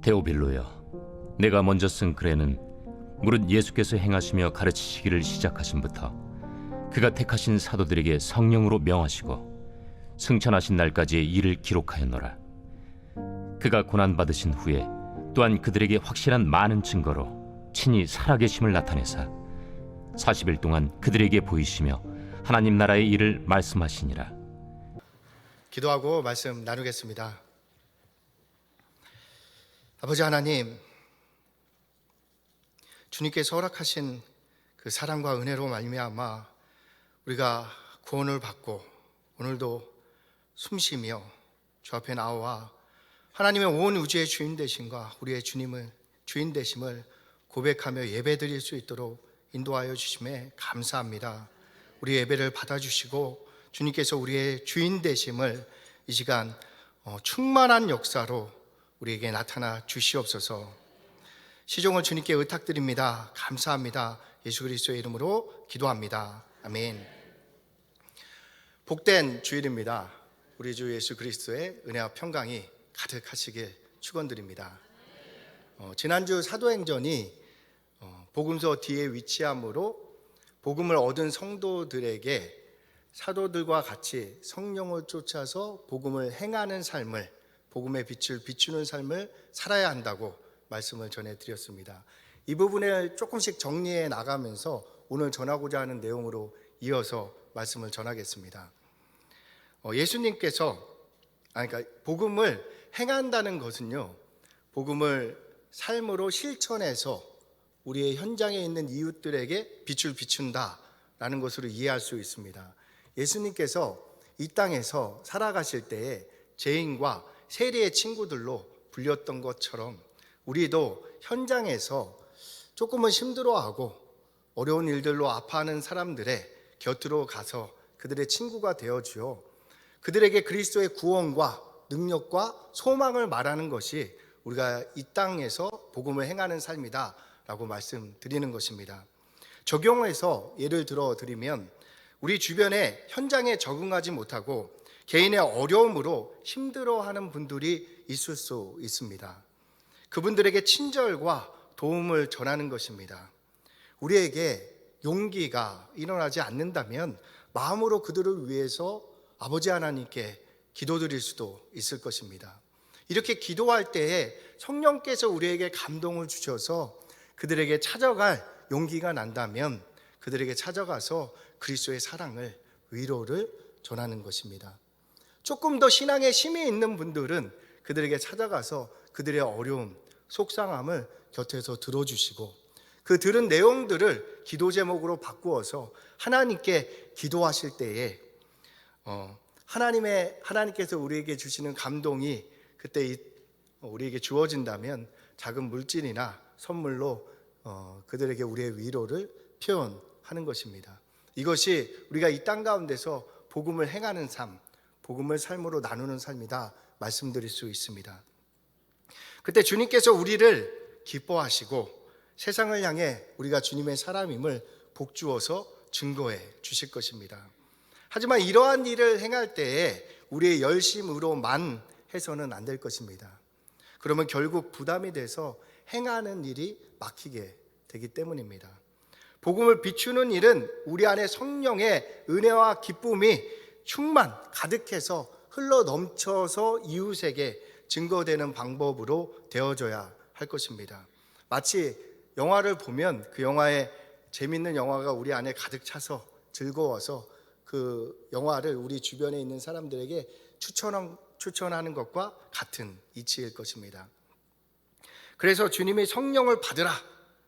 데오빌로여, 내가 먼저 쓴 글에는 무릇 예수께서 행하시며 가르치시기를 시작하심부터 그가 택하신 사도들에게 성령으로 명하시고 승천하신 날까지의 일을 기록하였노라. 그가 고난받으신 후에 또한 그들에게 확실한 많은 증거로 친히 살아계심을 나타내사 40일 동안 그들에게 보이시며 하나님 나라의 일을 말씀하시니라. 기도하고 말씀 나누겠습니다. 아버지 하나님, 주님께서 허락하신 그 사랑과 은혜로 말미암아 우리가 구원을 받고 오늘도 숨쉬며 주 앞에 나와 하나님의 온 우주의 주인 되심과 우리의 주님을 주인 되심을 고백하며 예배드릴 수 있도록 인도하여 주심에 감사합니다. 우리 예배를 받아주시고 주님께서 우리의 주인 되심을 이 시간 충만한 역사로 우리에게 나타나 주시옵소서. 시종을 주님께 의탁드립니다. 감사합니다. 예수 그리스도의 이름으로 기도합니다. 아멘. 복된 주일입니다. 우리 주 예수 그리스도의 은혜와 평강이 가득하시길 축원드립니다. 지난주 사도행전이 복음서 뒤에 위치함으로 복음을 얻은 성도들에게 사도들과 같이 성령을 쫓아서 복음을 행하는 삶을, 복음의 빛을 비추는 삶을 살아야 한다고 말씀을 전해드렸습니다. 이 부분을 조금씩 정리해 나가면서 오늘 전하고자 하는 내용으로 이어서 말씀을 전하겠습니다. 예수님께서 그러니까 복음을 행한다는 것은요, 복음을 삶으로 실천해서 우리의 현장에 있는 이웃들에게 빛을 비춘다라는 것으로 이해할 수 있습니다. 예수님께서 이 땅에서 살아가실 때에 죄인과 세리의 친구들로 불렸던 것처럼 우리도 현장에서 조금은 힘들어하고 어려운 일들로 아파하는 사람들의 곁으로 가서 그들의 친구가 되어주어 그들에게 그리스도의 구원과 능력과 소망을 말하는 것이 우리가 이 땅에서 복음을 행하는 삶이다 라고 말씀드리는 것입니다. 적용해서 예를 들어 드리면 우리 주변에 현장에 적응하지 못하고 개인의 어려움으로 힘들어하는 분들이 있을 수 있습니다. 그분들에게 친절과 도움을 전하는 것입니다. 우리에게 용기가 일어나지 않는다면 마음으로 그들을 위해서 아버지 하나님께 기도드릴 수도 있을 것입니다. 이렇게 기도할 때에 성령께서 우리에게 감동을 주셔서 그들에게 찾아갈 용기가 난다면 그들에게 찾아가서 그리스도의 사랑을, 위로를 전하는 것입니다. 조금 더 신앙에 힘이 있는 분들은 그들에게 찾아가서 그들의 어려움, 속상함을 곁에서 들어주시고 그 들은 내용들을 기도 제목으로 바꾸어서 하나님께 기도하실 때에 하나님께서 우리에게 주시는 감동이 그때 우리에게 주어진다면 작은 물질이나 선물로 그들에게 우리의 위로를 표현하는 것입니다. 이것이 우리가 이 땅 가운데서 복음을 행하는 삶, 복음을 삶으로 나누는 삶이다 말씀드릴 수 있습니다. 그때 주님께서 우리를 기뻐하시고 세상을 향해 우리가 주님의 사람임을 복주어서 증거해 주실 것입니다. 하지만 이러한 일을 행할 때에 우리의 열심으로만 해서는 안 될 것입니다. 그러면 결국 부담이 돼서 행하는 일이 막히게 되기 때문입니다. 복음을 비추는 일은 우리 안에 성령의 은혜와 기쁨이 가득해서 흘러 넘쳐서 이웃에게 증거되는 방법으로 되어져야 할 것입니다. 마치 영화를 보면 그 영화에 재밌는 영화가 우리 안에 가득 차서 즐거워서 그 영화를 우리 주변에 있는 사람들에게 추천하는 것과 같은 이치일 것입니다. 그래서 주님이 성령을 받으라,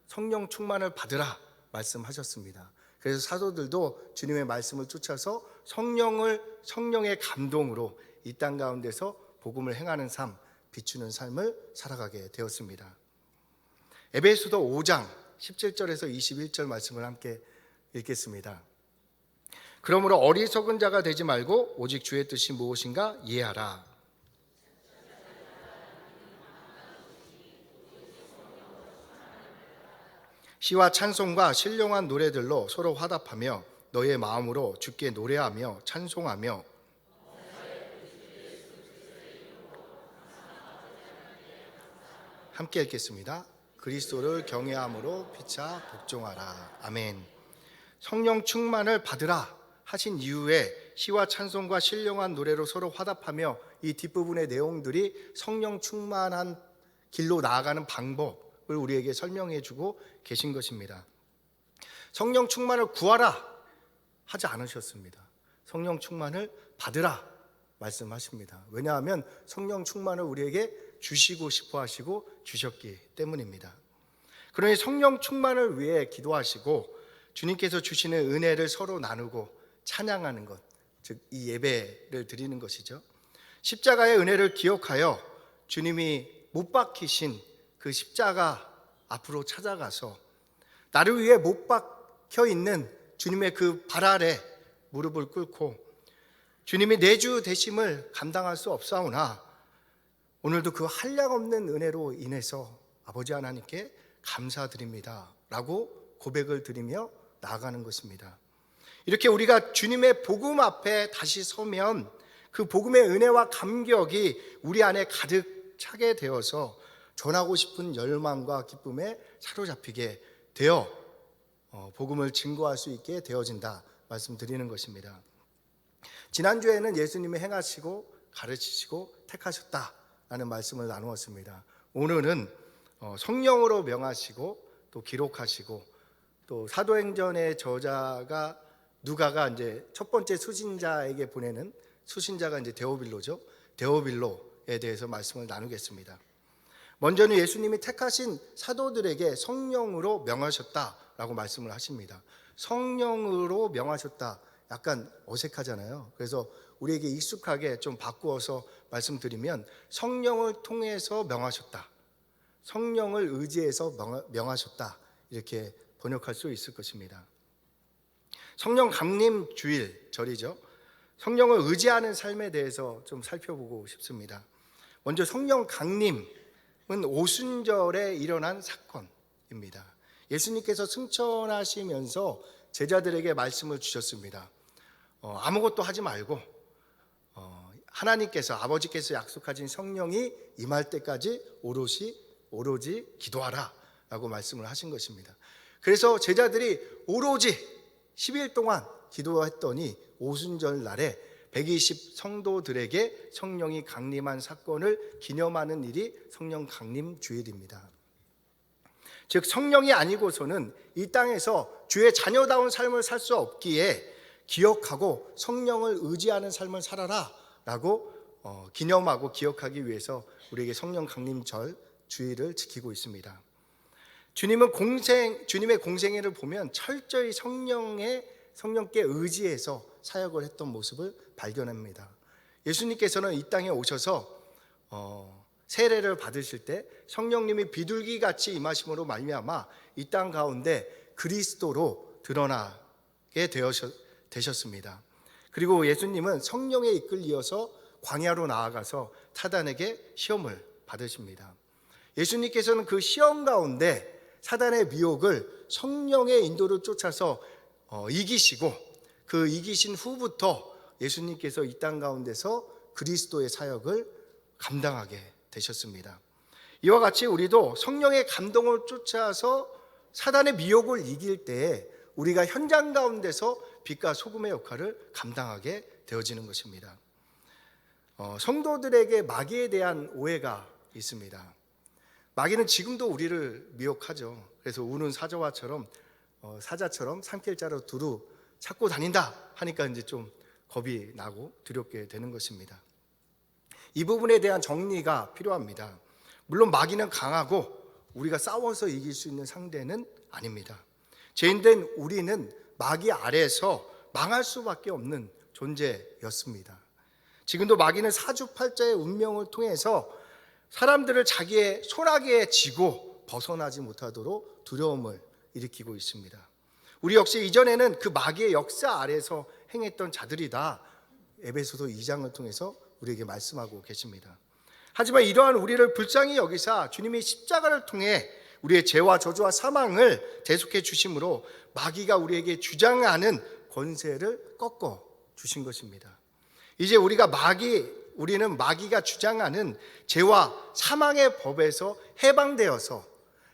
성령 충만을 받으라 말씀하셨습니다. 그래서 사도들도 주님의 말씀을 쫓아서 성령의 감동으로 이 땅 가운데서 복음을 행하는 삶, 비추는 삶을 살아가게 되었습니다. 에베소서 5장 17절에서 21절 말씀을 함께 읽겠습니다. 그러므로 어리석은 자가 되지 말고 오직 주의 뜻이 무엇인가 이해하라. 시와 찬송과 신령한 노래들로 서로 화답하며 너의 마음으로 주께 노래하며 찬송하며 함께 읽겠습니다. 그리스도를 경외함으로 피차 복종하라. 아멘. 성령 충만을 받으라 하신 이후에 시와 찬송과 신령한 노래로 서로 화답하며 이 뒷부분의 내용들이 성령 충만한 길로 나아가는 방법을 우리에게 설명해 주고 계신 것입니다. 성령 충만을 구하라 하지 않으셨습니다. 성령 충만을 받으라 말씀하십니다. 왜냐하면 성령 충만을 우리에게 주시고 싶어 하시고 주셨기 때문입니다. 그러니 성령 충만을 위해 기도하시고 주님께서 주시는 은혜를 서로 나누고 찬양하는 것, 즉 이 예배를 드리는 것이죠. 십자가의 은혜를 기억하여 주님이 못 박히신 그 십자가 앞으로 찾아가서 나를 위해 못 박혀 있는 주님의 그 발 아래 무릎을 꿇고 주님이 내 주 되심을 감당할 수 없사오나 오늘도 그 한량없는 은혜로 인해서 아버지 하나님께 감사드립니다 라고 고백을 드리며 나아가는 것입니다. 이렇게 우리가 주님의 복음 앞에 다시 서면 그 복음의 은혜와 감격이 우리 안에 가득 차게 되어서 전하고 싶은 열망과 기쁨에 사로잡히게 되어 복음을 증거할 수 있게 되어진다 말씀드리는 것입니다. 지난주에는 예수님이 행하시고 가르치시고 택하셨다라는 말씀을 나누었습니다. 오늘은 성령으로 명하시고 또 기록하시고 또 사도행전의 저자가 누가가 이제 첫 번째 수신자에게 보내는 수신자가 이제 데오빌로죠. 데오빌로에 대해서 말씀을 나누겠습니다. 먼저는 예수님이 택하신 사도들에게 성령으로 명하셨다라고 말씀을 하십니다. 성령으로 명하셨다. 약간 어색하잖아요. 그래서 우리에게 익숙하게 좀 바꾸어서 말씀드리면 성령을 통해서 명하셨다. 성령을 의지해서 명하셨다. 이렇게 번역할 수 있을 것입니다. 성령 강림 주일 절이죠. 성령을 의지하는 삶에 대해서 좀 살펴보고 싶습니다. 먼저 성령 강림은 오순절에 일어난 사건입니다. 예수님께서 승천하시면서 제자들에게 말씀을 주셨습니다. 아무것도 하지 말고 하나님께서 아버지께서 약속하신 성령이 임할 때까지 오로지 기도하라 라고 말씀을 하신 것입니다. 그래서 제자들이 오로지 10일 동안 기도했더니 오순절 날에 120 성도들에게 성령이 강림한 사건을 기념하는 일이 성령 강림 주일입니다. 즉 성령이 아니고서는 이 땅에서 주의 자녀다운 삶을 살 수 없기에 기억하고 성령을 의지하는 삶을 살아라 라고 기념하고 기억하기 위해서 우리에게 성령 강림절 주일을 지키고 있습니다. 주님의 공생애를 보면 철저히 성령께 의지해서 사역을 했던 모습을 발견합니다. 예수님께서는 이 땅에 오셔서 세례를 받으실 때 성령님이 비둘기같이 임하심으로 말미암아 이 땅 가운데 그리스도로 드러나게 되셨습니다. 그리고 예수님은 성령에 이끌려서 광야로 나아가서 사단에게 시험을 받으십니다. 예수님께서는 그 시험 가운데 사단의 미혹을 성령의 인도를 쫓아서 이기시고 그 이기신 후부터 예수님께서 이 땅 가운데서 그리스도의 사역을 감당하게 되셨습니다. 이와 같이 우리도 성령의 감동을 쫓아서 사단의 미혹을 이길 때에 우리가 현장 가운데서 빛과 소금의 역할을 감당하게 되어지는 것입니다. 성도들에게 마귀에 대한 오해가 있습니다. 마귀는 지금도 우리를 미혹하죠. 그래서 우는 사자처럼 산길자로 두루 찾고 다닌다 하니까 이제 좀 겁이 나고 두렵게 되는 것입니다. 이 부분에 대한 정리가 필요합니다. 물론 마귀는 강하고 우리가 싸워서 이길 수 있는 상대는 아닙니다. 죄인된 우리는 마귀 아래에서 망할 수밖에 없는 존재였습니다. 지금도 마귀는 사주팔자의 운명을 통해서 사람들을 자기의 손아귀에 쥐고 벗어나지 못하도록 두려움을 일으키고 있습니다. 우리 역시 이전에는 그 마귀의 역사 아래에서 행했던 자들이다. 에베소서 2장을 통해서 우리에게 말씀하고 계십니다. 하지만 이러한 우리를 불쌍히 여기사 주님이 십자가를 통해 우리의 죄와 저주와 사망을 대속해 주심으로 마귀가 우리에게 주장하는 권세를 꺾어 주신 것입니다. 이제 우리가 마귀 우리는 마귀가 주장하는 죄와 사망의 법에서 해방되어서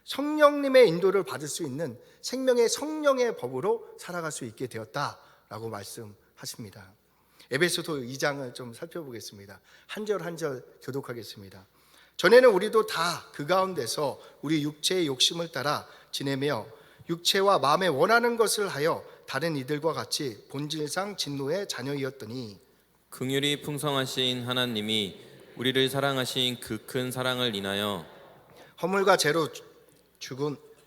성령님의 인도를 받을 수 있는 생명의 성령의 법으로 살아갈 수 있게 되었다라고 말씀하십니다. 에베소서 2장을 좀 살펴보겠습니다. 한 절 한 절 교독하겠습니다. 전에는 우리도 다 그 가운데서 우리 육체의 욕심을 따라 지내며 육체와 마음에 원하는 것을 하여 다른 이들과 같이 본질상 진노의 자녀이었더니 긍휼이 풍성하신 하나님이 우리를 사랑하신 그 큰 사랑을 인하여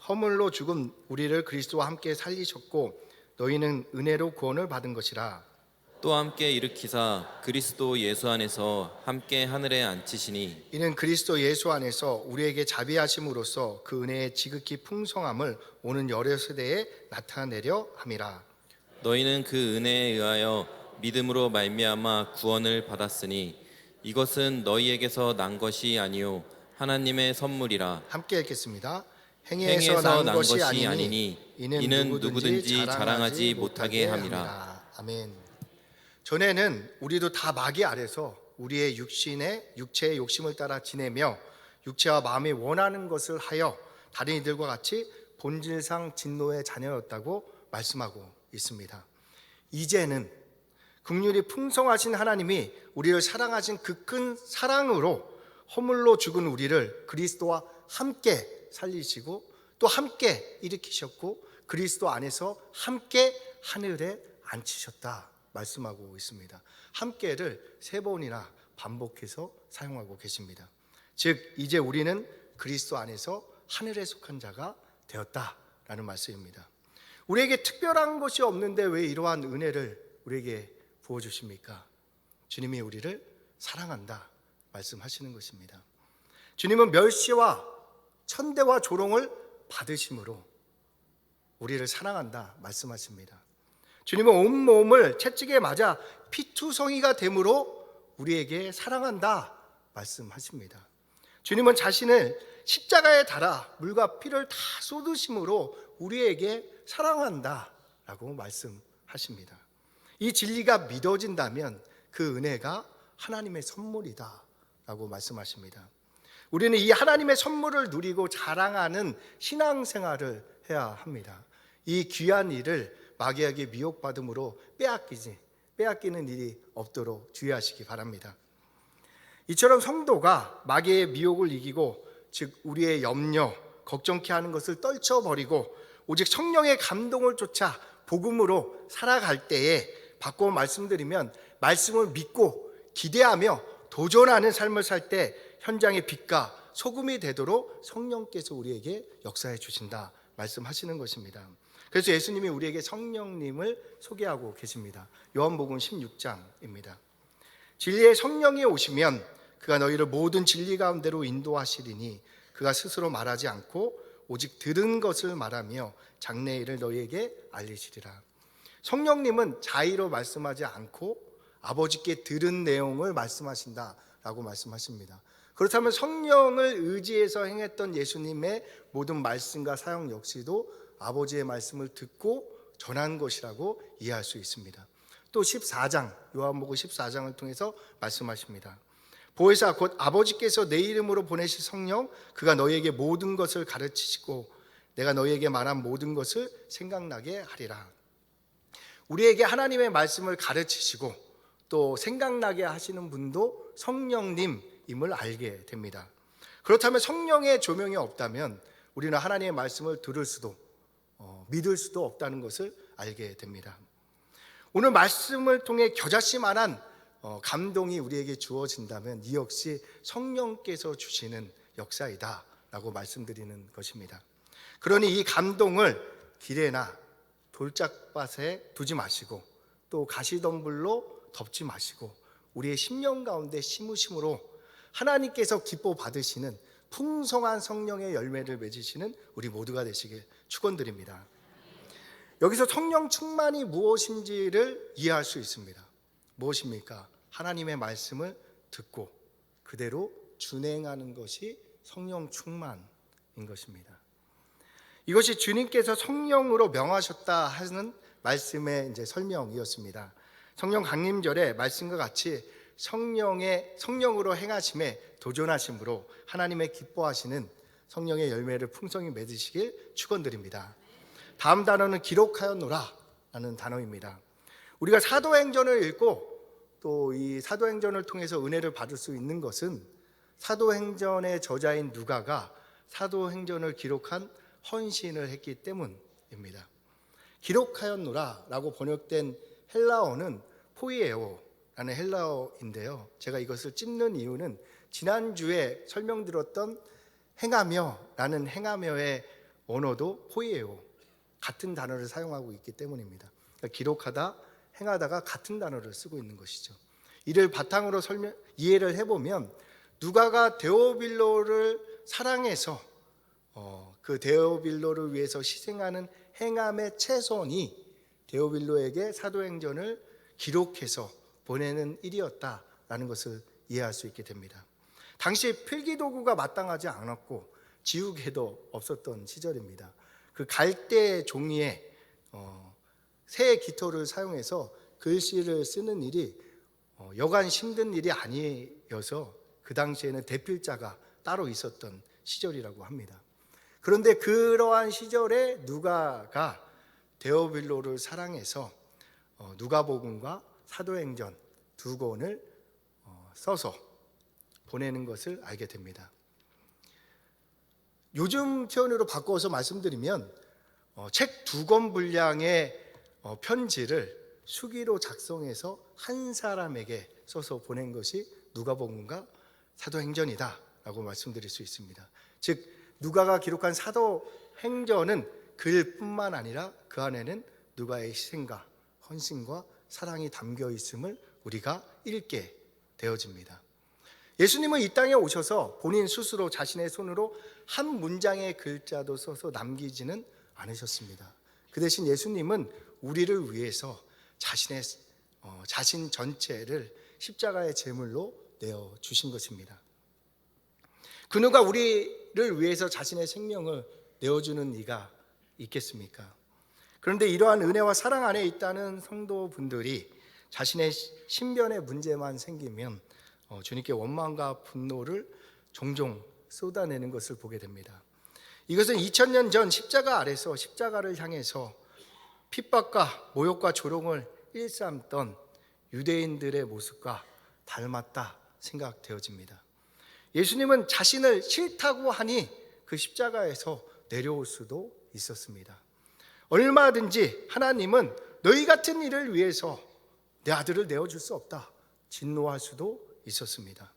허물로 죽은 우리를 그리스도와 함께 살리셨고 너희는 은혜로 구원을 받은 것이라. 또 함께 일으키사 그리스도 예수 안에서 함께 하늘에 앉히시니 이는 그리스도 예수 안에서 우리에게 자비하심으로써 그 은혜의 지극히 풍성함을 오는 여러 세대에 나타내려 함이라. 너희는 그 은혜에 의하여 믿음으로 말미암아 구원을 받았으니 이것은 너희에게서 난 것이 아니요 하나님의 선물이라. 함께 읽겠습니다. 행위에서 난 난 것이 것이 아니니 이는 누구든지 자랑하지 못하게 함이라. 아멘. 전에는 우리도 다 마귀 아래서 우리의 육체의 욕심을 따라 지내며 육체와 마음이 원하는 것을 하여 다른 이들과 같이 본질상 진노의 자녀였다고 말씀하고 있습니다. 이제는 긍휼이 풍성하신 하나님이 우리를 사랑하신 그 큰 사랑으로 허물로 죽은 우리를 그리스도와 함께 살리시고 또 함께 일으키셨고 그리스도 안에서 함께 하늘에 앉히셨다 말씀하고 있습니다. 함께를 3번이나 반복해서 사용하고 계십니다. 즉 이제 우리는 그리스도 안에서 하늘에 속한 자가 되었다라는 말씀입니다. 우리에게 특별한 것이 없는데 왜 이러한 은혜를 우리에게 부어주십니까? 주님이 우리를 사랑한다 말씀하시는 것입니다. 주님은 멸시와 천대와 조롱을 받으심으로 우리를 사랑한다 말씀하십니다. 주님은 온몸을 채찍에 맞아 피투성이가 됨으로 우리에게 사랑한다 말씀하십니다. 주님은 자신을 십자가에 달아 물과 피를 다 쏟으심으로 우리에게 사랑한다 라고 말씀하십니다. 이 진리가 믿어진다면 그 은혜가 하나님의 선물이다 라고 말씀하십니다. 우리는 이 하나님의 선물을 누리고 자랑하는 신앙생활을 해야 합니다. 이 귀한 일을 마귀에게 미혹받음으로 빼앗기는 일이 없도록 주의하시기 바랍니다. 이처럼 성도가 마귀의 미혹을 이기고 즉 우리의 염려, 걱정케 하는 것을 떨쳐버리고 오직 성령의 감동을 쫓아 복음으로 살아갈 때에 바꿔 말씀드리면 말씀을 믿고 기대하며 도전하는 삶을 살 때 현장의 빛과 소금이 되도록 성령께서 우리에게 역사해 주신다 말씀하시는 것입니다. 그래서 예수님이 우리에게 성령님을 소개하고 계십니다. 요한복음 16장입니다. 진리의 성령이 오시면 그가 너희를 모든 진리 가운데로 인도하시리니 그가 스스로 말하지 않고 오직 들은 것을 말하며 장래 일을 너희에게 알리시리라. 성령님은 자의로 말씀하지 않고 아버지께 들은 내용을 말씀하신다라고 말씀하십니다. 그렇다면 성령을 의지해서 행했던 예수님의 모든 말씀과 사역 역시도 아버지의 말씀을 듣고 전한 것이라고 이해할 수 있습니다. 또 14장, 요한복음 14장을 통해서 말씀하십니다. 보혜사 곧 아버지께서 내 이름으로 보내실 성령 그가 너희에게 모든 것을 가르치시고 내가 너희에게 말한 모든 것을 생각나게 하리라. 우리에게 하나님의 말씀을 가르치시고 또 생각나게 하시는 분도 성령님임을 알게 됩니다. 그렇다면 성령의 조명이 없다면 우리는 하나님의 말씀을 들을 수도 믿을 수도 없다는 것을 알게 됩니다. 오늘 말씀을 통해 겨자씨만한 감동이 우리에게 주어진다면 이 역시 성령께서 주시는 역사이다 라고 말씀드리는 것입니다. 그러니 이 감동을 길에나 돌짝밭에 두지 마시고 또 가시덤불로 덮지 마시고 우리의 심령 가운데 심으심으로 하나님께서 기뻐 받으시는 풍성한 성령의 열매를 맺으시는 우리 모두가 되시길 축원드립니다. 여기서 성령 충만이 무엇인지를 이해할 수 있습니다. 무엇입니까? 하나님의 말씀을 듣고 그대로 준행하는 것이 성령 충만인 것입니다. 이것이 주님께서 성령으로 명하셨다 하는 말씀의 이제 설명이었습니다. 성령 강림절에 말씀과 같이 성령으로 행하심에 도전하심으로 하나님의 기뻐하시는 성령의 열매를 풍성히 맺으시길 축원드립니다. 다음 단어는 기록하였노라 라는 단어입니다. 우리가 사도행전을 읽고 또 이 사도행전을 통해서 은혜를 받을 수 있는 것은 사도행전의 저자인 누가가 사도행전을 기록한 헌신을 했기 때문입니다. 기록하였노라 라고 번역된 헬라어는 포이에오라는 헬라어인데요, 제가 이것을 찝는 이유는 지난주에 설명드렸던 행하며 라는 행하며의 언어도 포이에오, 같은 단어를 사용하고 있기 때문입니다. 그러니까 기록하다, 행하다가 같은 단어를 쓰고 있는 것이죠. 이를 바탕으로 이해를 해보면 누가가 데오빌로를 사랑해서 그 데오빌로를 위해서 희생하는 행함의 최선이 데오빌로에게 사도행전을 기록해서 보내는 일이었다라는 것을 이해할 수 있게 됩니다. 당시 필기도구가 마땅하지 않았고 지우개도 없었던 시절입니다. 그 갈대 종이에 새 깃털을 사용해서 글씨를 쓰는 일이 여간 힘든 일이 아니어서 그 당시에는 대필자가 따로 있었던 시절이라고 합니다. 그런데 그러한 시절에 누가가 데오빌로를 사랑해서 누가복음과 사도행전 두 권을 써서 보내는 것을 알게 됩니다. 요즘 표현으로 바꿔서 말씀드리면 책 2권 분량의 편지를 수기로 작성해서 한 사람에게 써서 보낸 것이 누가복음과 사도행전이다 라고 말씀드릴 수 있습니다. 즉 누가가 기록한 사도행전은 글뿐만 아니라 그 안에는 누가의 희생과 헌신과 사랑이 담겨 있음을 우리가 읽게 되어집니다. 예수님은 이 땅에 오셔서 본인 스스로 자신의 손으로 한 문장의 글자도 써서 남기지는 않으셨습니다. 그 대신 예수님은 우리를 위해서 자신 전체를 십자가의 제물로 내어 주신 것입니다. 그 누가 우리를 위해서 자신의 생명을 내어주는 이가 있겠습니까? 그런데 이러한 은혜와 사랑 안에 있다는 성도분들이 자신의 신변에 문제만 생기면 주님께 원망과 분노를 종종 쏟아내는 것을 보게 됩니다. 이것은 2000년 전 십자가 아래서 십자가를 향해서 핍박과 모욕과 조롱을 일삼던 유대인들의 모습과 닮았다 생각되어집니다. 예수님은 자신을 싫다고 하니 그 십자가에서 내려올 수도 있었습니다. 얼마든지 하나님은 너희 같은 일을 위해서 내 아들을 내어줄 수 없다 진노할 수도 있었습니다.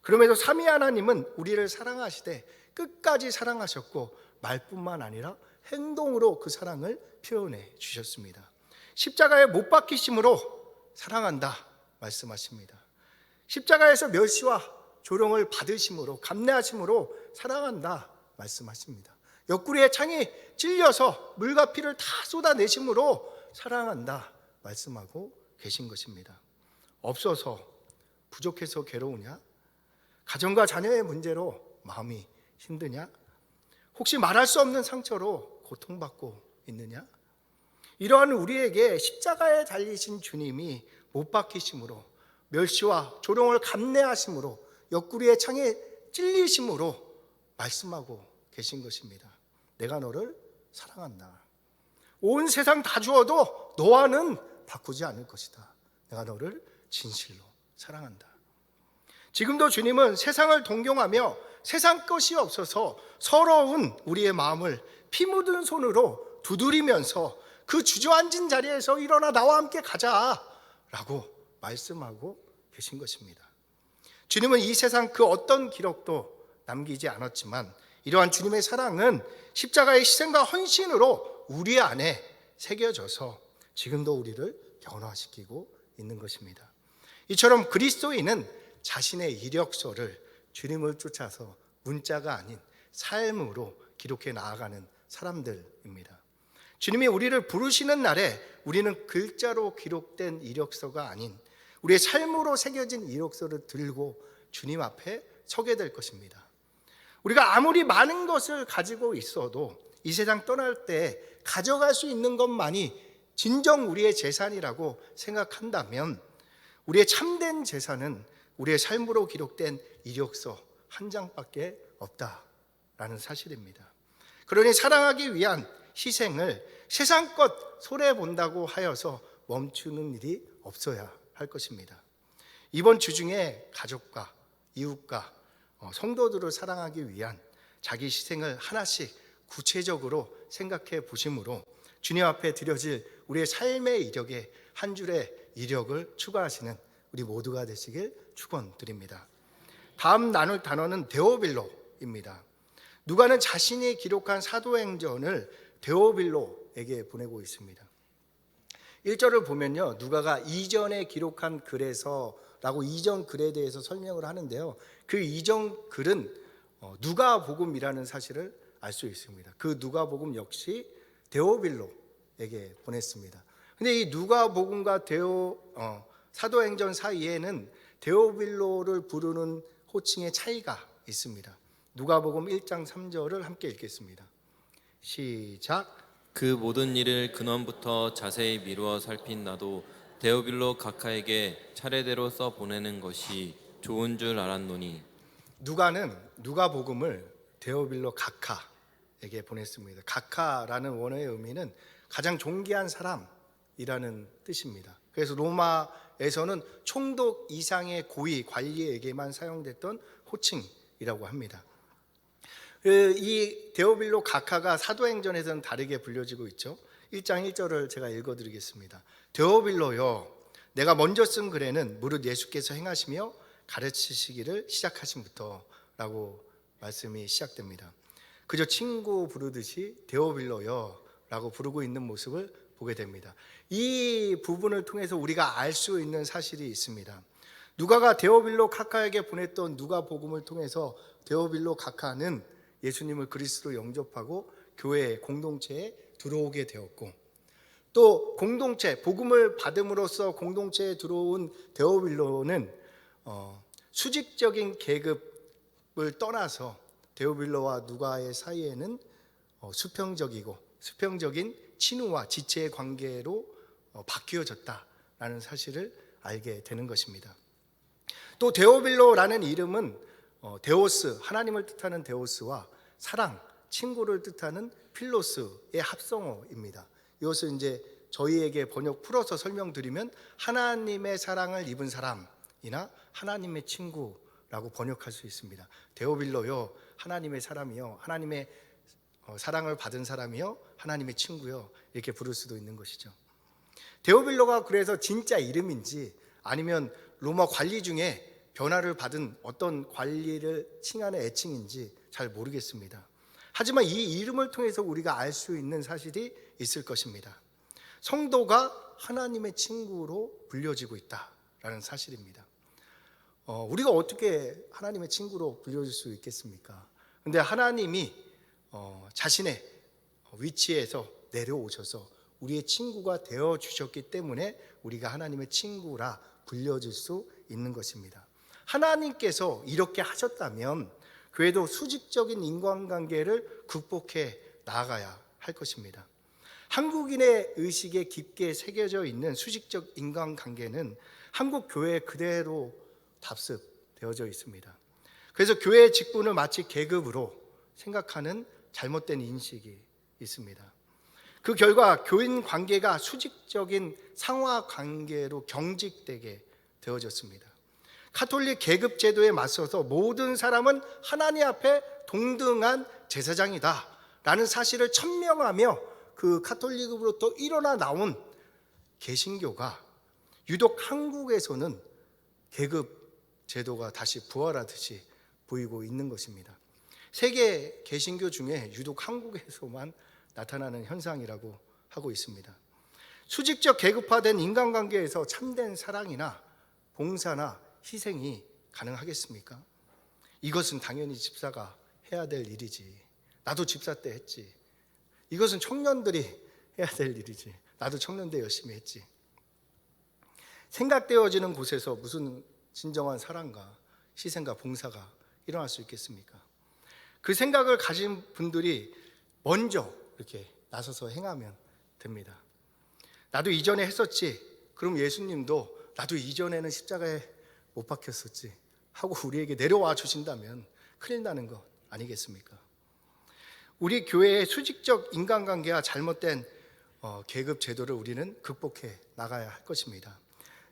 그럼에도 삼위 하나님은 우리를 사랑하시되 끝까지 사랑하셨고 말뿐만 아니라 행동으로 그 사랑을 표현해 주셨습니다. 십자가에 못 박히심으로 사랑한다 말씀하십니다. 십자가에서 멸시와 조롱을 받으심으로 감내하심으로 사랑한다 말씀하십니다. 옆구리에 창이 찔려서 물과 피를 다 쏟아내심으로 사랑한다 말씀하고 계신 것입니다. 없어서 부족해서 괴로우냐? 가정과 자녀의 문제로 마음이 힘드냐? 혹시 말할 수 없는 상처로 고통받고 있느냐? 이러한 우리에게 십자가에 달리신 주님이 못 박히심으로 멸시와 조롱을 감내하심으로 옆구리에 창에 찔리심으로 말씀하고 계신 것입니다. 내가 너를 사랑한다. 온 세상 다 주어도 너와는 바꾸지 않을 것이다. 내가 너를 진실로 사랑한다. 지금도 주님은 세상을 동경하며 세상 것이 없어서 서러운 우리의 마음을 피 묻은 손으로 두드리면서 그 주저앉은 자리에서 일어나 나와 함께 가자라고 말씀하고 계신 것입니다. 주님은 이 세상 그 어떤 기록도 남기지 않았지만 이러한 주님의 사랑은 십자가의 희생과 헌신으로 우리 안에 새겨져서 지금도 우리를 변화시키고 있는 것입니다. 이처럼 그리스도인은 자신의 이력서를 주님을 쫓아서 문자가 아닌 삶으로 기록해 나아가는 사람들입니다. 주님이 우리를 부르시는 날에 우리는 글자로 기록된 이력서가 아닌 우리의 삶으로 새겨진 이력서를 들고 주님 앞에 서게 될 것입니다. 우리가 아무리 많은 것을 가지고 있어도 이 세상 떠날 때 가져갈 수 있는 것만이 진정 우리의 재산이라고 생각한다면 우리의 참된 재산은 우리의 삶으로 기록된 이력서 한 장밖에 없다라는 사실입니다. 그러니 사랑하기 위한 희생을 세상껏 손해본다고 하여서 멈추는 일이 없어야 할 것입니다. 이번 주 중에 가족과 이웃과 성도들을 사랑하기 위한 자기 희생을 하나씩 구체적으로 생각해 보심으로 주님 앞에 드려질 우리의 삶의 이력에 한 줄의 이력을 추가하시는 우리 모두가 되시길 축원드립니다. 다음 나눌 단어는 데오빌로입니다. 누가는 자신이 기록한 사도행전을 데오빌로에게 보내고 있습니다. 1절을 보면요, 누가가 이전에 기록한 글에서라고 이전 글에 대해서 설명을 하는데요, 그 이전 글은 누가복음이라는 사실을 알 수 있습니다. 그 누가복음 역시 데오빌로에게 보냈습니다. 근데 이 누가복음과 사도행전 사이에는 데오빌로를 부르는 호칭의 차이가 있습니다. 누가복음 1장 3절을 함께 읽겠습니다. 시작. 그 모든 일을 근원부터 자세히 미루어 살핀 나도 데오빌로 각하에게 차례대로 써 보내는 것이 좋은 줄 알았노니. 누가는 누가복음을 데오빌로 각하에게 보냈습니다. 각하라는 원어의 의미는 가장 존귀한 사람이라는 뜻입니다. 그래서 로마에서는 총독 이상의 고위 관리에게만 사용됐던 호칭이라고 합니다. 이 데오빌로 각하가 사도행전에서는 다르게 불려지고 있죠. 1장 1절을 제가 읽어드리겠습니다. 데오빌로여, 내가 먼저 쓴 글에는 무릇 예수께서 행하시며 가르치시기를 시작하신부터 라고 말씀이 시작됩니다. 그저 친구 부르듯이 데오빌로여 라고 부르고 있는 모습을 보게 됩니다. 이 부분을 통해서 우리가 알 수 있는 사실이 있습니다. 누가가 데오빌로 각하에게 보냈던 누가복음을 통해서 데오빌로 각하는 예수님을 그리스도로 영접하고 교회 공동체에 들어오게 되었고, 또 공동체, 복음을 받음으로써 공동체에 들어온 데오빌로는 수직적인 계급을 떠나서 데오빌로와 누가의 사이에는 수평적인 친우와 지체의 관계로 바뀌어졌다라는 사실을 알게 되는 것입니다. 또 데오빌로라는 이름은 데오스, 하나님을 뜻하는 데오스와 사랑, 친구를 뜻하는 필로스의 합성어입니다. 이것을 이제 저희에게 번역 풀어서 설명드리면 하나님의 사랑을 입은 사람이나 하나님의 친구라고 번역할 수 있습니다. 데오빌로요, 하나님의 사람이요, 하나님의 사랑을 받은 사람이요, 하나님의 친구요, 이렇게 부를 수도 있는 것이죠. 데오빌로가 그래서 진짜 이름인지 아니면 로마 관리 중에 변화를 받은 어떤 관리를 칭하는 애칭인지 잘 모르겠습니다. 하지만 이 이름을 통해서 우리가 알 수 있는 사실이 있을 것입니다. 성도가 하나님의 친구로 불려지고 있다라는 사실입니다. 우리가 어떻게 하나님의 친구로 불려질 수 있겠습니까? 근데 하나님이 자신의 위치에서 내려오셔서 우리의 친구가 되어 주셨기 때문에 우리가 하나님의 친구라 불려질 수 있는 것입니다. 하나님께서 이렇게 하셨다면 교회도 수직적인 인간관계를 극복해 나아가야 할 것입니다. 한국인의 의식에 깊게 새겨져 있는 수직적 인간관계는 한국 교회에 그대로 답습되어져 있습니다. 그래서 교회의 직분을 마치 계급으로 생각하는 잘못된 인식이 있습니다. 그 결과 교인 관계가 수직적인 상하 관계로 경직되게 되어졌습니다. 카톨릭 계급 제도에 맞서서 모든 사람은 하나님 앞에 동등한 제사장이다 라는 사실을 천명하며 그 카톨릭으로부터 일어나 나온 개신교가 유독 한국에서는 계급 제도가 다시 부활하듯이 보이고 있는 것입니다. 세계 개신교 중에 유독 한국에서만 나타나는 현상이라고 하고 있습니다. 수직적 계급화된 인간관계에서 참된 사랑이나 봉사나 희생이 가능하겠습니까? 이것은 당연히 집사가 해야 될 일이지. 나도 집사 때 했지. 이것은 청년들이 해야 될 일이지. 나도 청년 때 열심히 했지. 생각되어지는 곳에서 무슨 진정한 사랑과 희생과 봉사가 일어날 수 있겠습니까? 그 생각을 가진 분들이 먼저 이렇게 나서서 행하면 됩니다. 나도 이전에 했었지. 그럼 예수님도 나도 이전에는 십자가에 못 박혔었지 하고 우리에게 내려와 주신다면 큰일 나는 것 아니겠습니까? 우리 교회의 수직적 인간관계와 잘못된 계급 제도를 우리는 극복해 나가야 할 것입니다.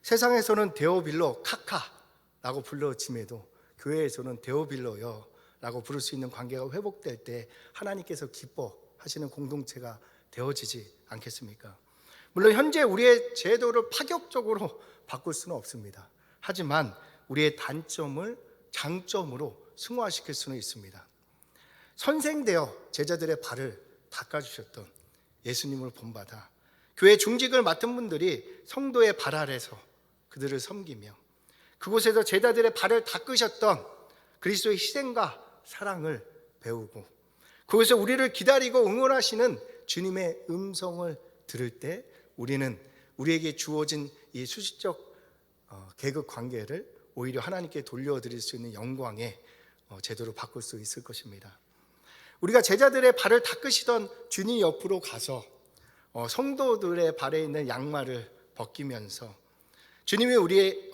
세상에서는 데오빌로 카카라고 불러짐에도 교회에서는 데오빌로여라고 부를 수 있는 관계가 회복될 때 하나님께서 기뻐하시는 공동체가 되어지지 않겠습니까? 물론 현재 우리의 제도를 파격적으로 바꿀 수는 없습니다. 하지만 우리의 단점을 장점으로 승화시킬 수는 있습니다. 선생되어 제자들의 발을 닦아주셨던 예수님을 본받아 교회 중직을 맡은 분들이 성도의 발 아래서 그들을 섬기며 그곳에서 제자들의 발을 닦으셨던 그리스도의 희생과 사랑을 배우고 그곳에서 우리를 기다리고 응원하시는 주님의 음성을 들을 때 우리는 우리에게 주어진 이 수직적 계급 관계를 오히려 하나님께 돌려드릴 수 있는 영광의 제도로 바꿀 수 있을 것입니다. 우리가 제자들의 발을 닦으시던 주님 옆으로 가서 성도들의 발에 있는 양말을 벗기면서 주님이 우리의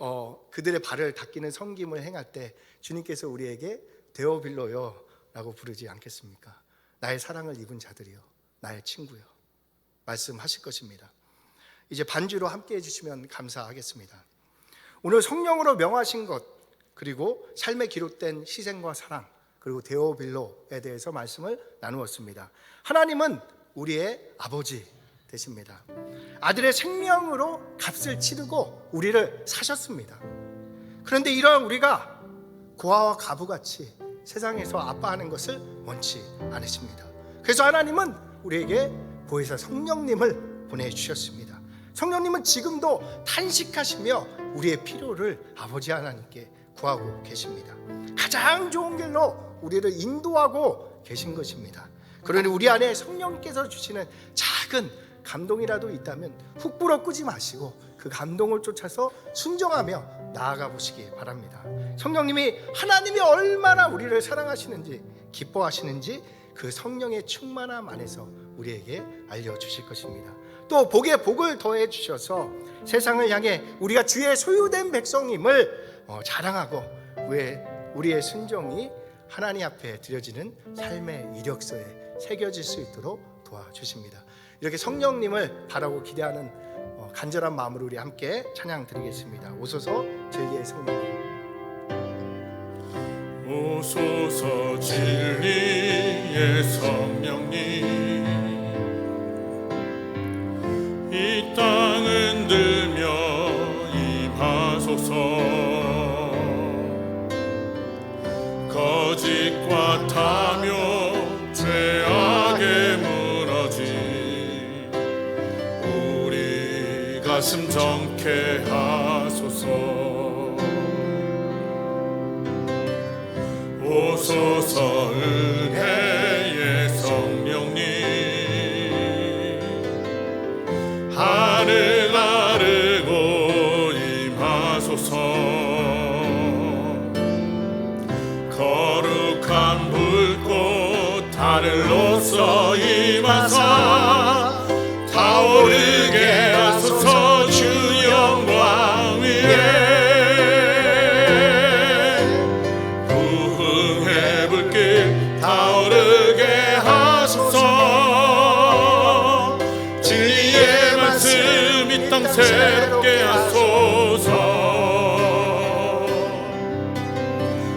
그들의 발을 닦이는 섬김을 행할 때 주님께서 우리에게 데오빌로여 라고 부르지 않겠습니까? 나의 사랑을 입은 자들이여, 나의 친구여 말씀하실 것입니다. 이제 반주로 함께 해주시면 감사하겠습니다. 오늘 성령으로 명하신 것 그리고 삶에 기록된 희생과 사랑 그리고 데오빌로에 대해서 말씀을 나누었습니다. 하나님은 우리의 아버지 되십니다. 아들의 생명으로 값을 치르고 우리를 사셨습니다. 그런데 이러한 우리가 고아와 가부같이 세상에서 아빠하는 것을 원치 않으십니다. 그래서 하나님은 우리에게 보혜사 성령님을 보내주셨습니다. 성령님은 지금도 탄식하시며 우리의 필요를 아버지 하나님께 구하고 계십니다. 가장 좋은 길로 우리를 인도하고 계신 것입니다. 그러니 우리 안에 성령께서 주시는 작은 감동이라도 있다면 훅 불어 끄지 마시고 그 감동을 쫓아서 순종하며 나아가 보시기 바랍니다. 성령님이 하나님이 얼마나 우리를 사랑하시는지 기뻐하시는지 그 성령의 충만함 안에서 우리에게 알려주실 것입니다. 또 복에 복을 더해 주셔서 세상을 향해 우리가 주의 소유된 백성임을 자랑하고 우리의 순종이 하나님 앞에 드려지는 삶의 이력서에 새겨질 수 있도록 도와주십니다. 이렇게 성령님을 바라고 기대하는 간절한 마음으로 우리 함께 찬양 드리겠습니다. 오소서 진리의 성령님. 오소서 진리의 성령님 이 땅 흔들며 임하소서 거짓과 탐욕 죄악에 무너진 우리 가슴 정케 하소서 오소서 은혜의 성령님 하늘 나르고 임하소서 거룩한 불꽃 하늘로서 임하사 타오르게 하소서 주 영광 위에 부흥의 불길 타오르게 하소서 진리의 말씀 이 땅 새롭게 하소서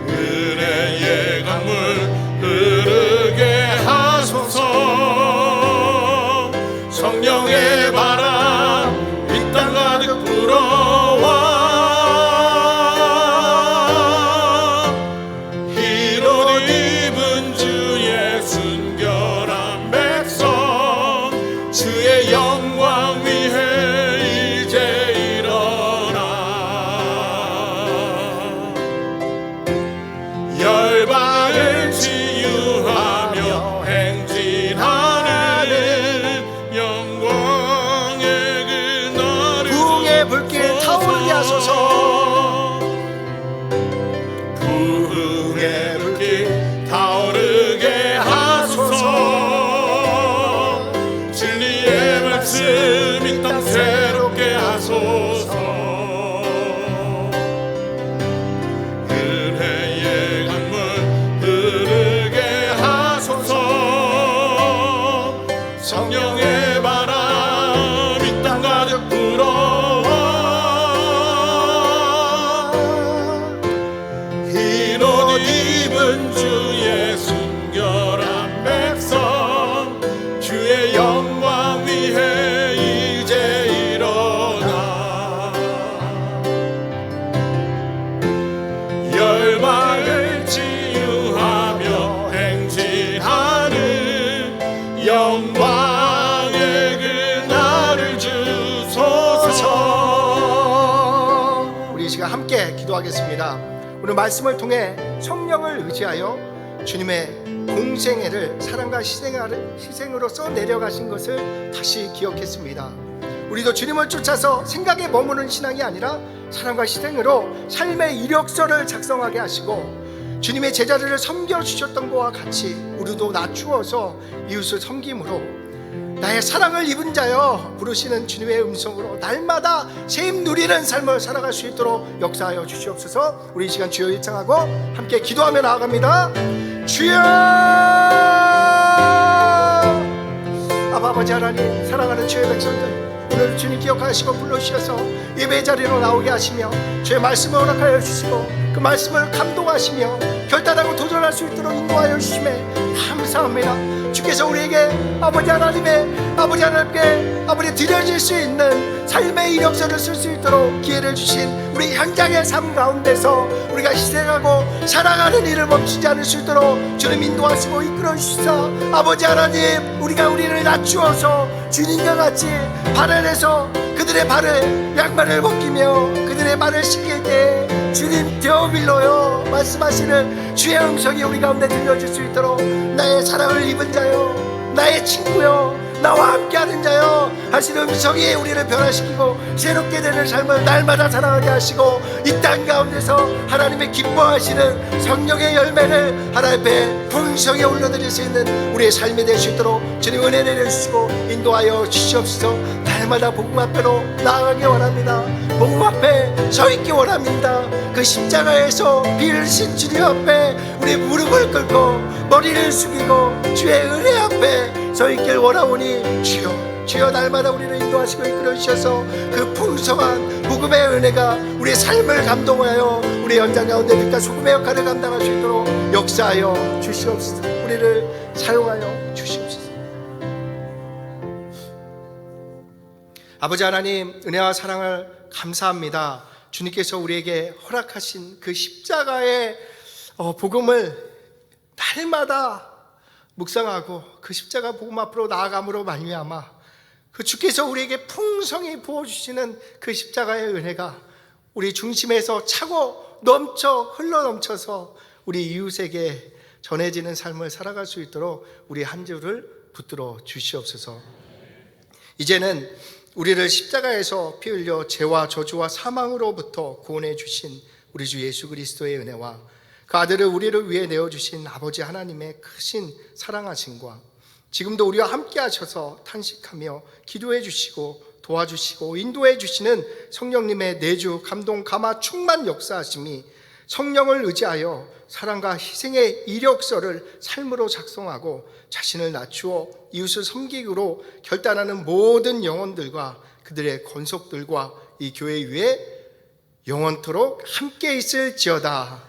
은혜의 강물 흐르게 하소서 성령의 바람 입은 주의 순결한 백성 주의 영광 위에 이제 일어나 열방을 치유하며 행진하는 영광의 그날을 주소서. 우리 이 시간 함께 기도하겠습니다. 오늘 말씀을 통해 성령을 의지하여 주님의 공생애를 사랑과 희생으로써 내려가신 것을 다시 기억했습니다. 우리도 주님을 쫓아서 생각에 머무는 신앙이 아니라 사랑과 희생으로 삶의 이력서를 작성하게 하시고 주님의 제자들을 섬겨주셨던 것과 같이 우리도 낮추어서 이웃을 섬김으로 나의 사랑을 입은 자여 부르시는 주님의 음성으로 날마다 샘 누리는 삶을 살아갈 수 있도록 역사하여 주시옵소서. 우리 이 시간 주여 일창하고 함께 기도하며 나아갑니다. 주여, 아버지 하나님, 사랑하는 주의 백성들, 오늘 주님 기억하시고 불러주셔서 예배 자리로 나오게 하시며 주의 말씀을 허락하여 주시고 그 말씀을 감동하시며 결단하고 도전할 수 있도록 인도하여 주심에 감사합니다. 주께서 우리에게 아버지 하나님께 아버지 드려질 수 있는 삶의 이력서를 쓸 수 있도록 기회를 주신 우리 현장의 삶 가운데서 우리가 희생하고 사랑하는 일을 멈추지 않을 수 있도록 주님 인도하시고 이끌어 주시사 아버지 하나님, 우리를 낮추어서 주님과 같이 발 아래서 그들의 발을 양말을 벗기며 그들의 발을 씻길 때 주님 되어빌러요 말씀하시는 주의 음성이 우리 가운데 들려질 수 있도록 나의 사랑을 입은 자요, 나의 친구요, 나와 함께하는 자요 하시는 음성이 우리를 변화시키고 새롭게 되는 삶을 날마다 살아가게 하시고 이 땅 가운데서 하나님의 기뻐하시는 성령의 열매를 하나님 앞에 풍성히 올려드릴 수 있는 우리의 삶이 될 수 있도록 주님 은혜 내려주시고 인도하여 주시옵소서. 날마다 복음 앞에로 나아가기 원합니다. 복음 앞에 서 있기 원합니다. 그 십자가에서 피를 흘리신 주님 앞에 우리 무릎을 꿇고 머리를 숙이고 주의 은혜 앞에 서 있길 원하오니 주여 날마다 우리를 인도하시고 이끌어 주셔서 그 풍성한 복음의 은혜가 우리의 삶을 감동하여 우리 현장 가운데 빛과 소금의 역할을 감당할 수 있도록 역사하여 주시옵소서. 우리를 사용하여 주시옵소서. 아버지 하나님, 은혜와 사랑을 감사합니다. 주님께서 우리에게 허락하신 그 십자가의 복음을 날마다 묵상하고 그 십자가 복음 앞으로 나아감으로 말미암아 그 주께서 우리에게 풍성히 부어주시는 그 십자가의 은혜가 우리 중심에서 차고 넘쳐 흘러넘쳐서 우리 이웃에게 전해지는 삶을 살아갈 수 있도록 우리 한 주를 붙들어 주시옵소서. 이제는 우리를 십자가에서 피 흘려 죄와 저주와 사망으로부터 구원해 주신 우리 주 예수 그리스도의 은혜와 그 아들을 우리를 위해 내어주신 아버지 하나님의 크신 사랑하심과 지금도 우리와 함께 하셔서 탄식하며 기도해 주시고 도와주시고 인도해 주시는 성령님의 내주 감동 감화 충만 역사하심이 성령을 의지하여 사랑과 희생의 이력서를 삶으로 작성하고 자신을 낮추어 이웃을 섬기기로 결단하는 모든 영혼들과 그들의 권속들과 이 교회 위에 영원토록 함께 있을지어다.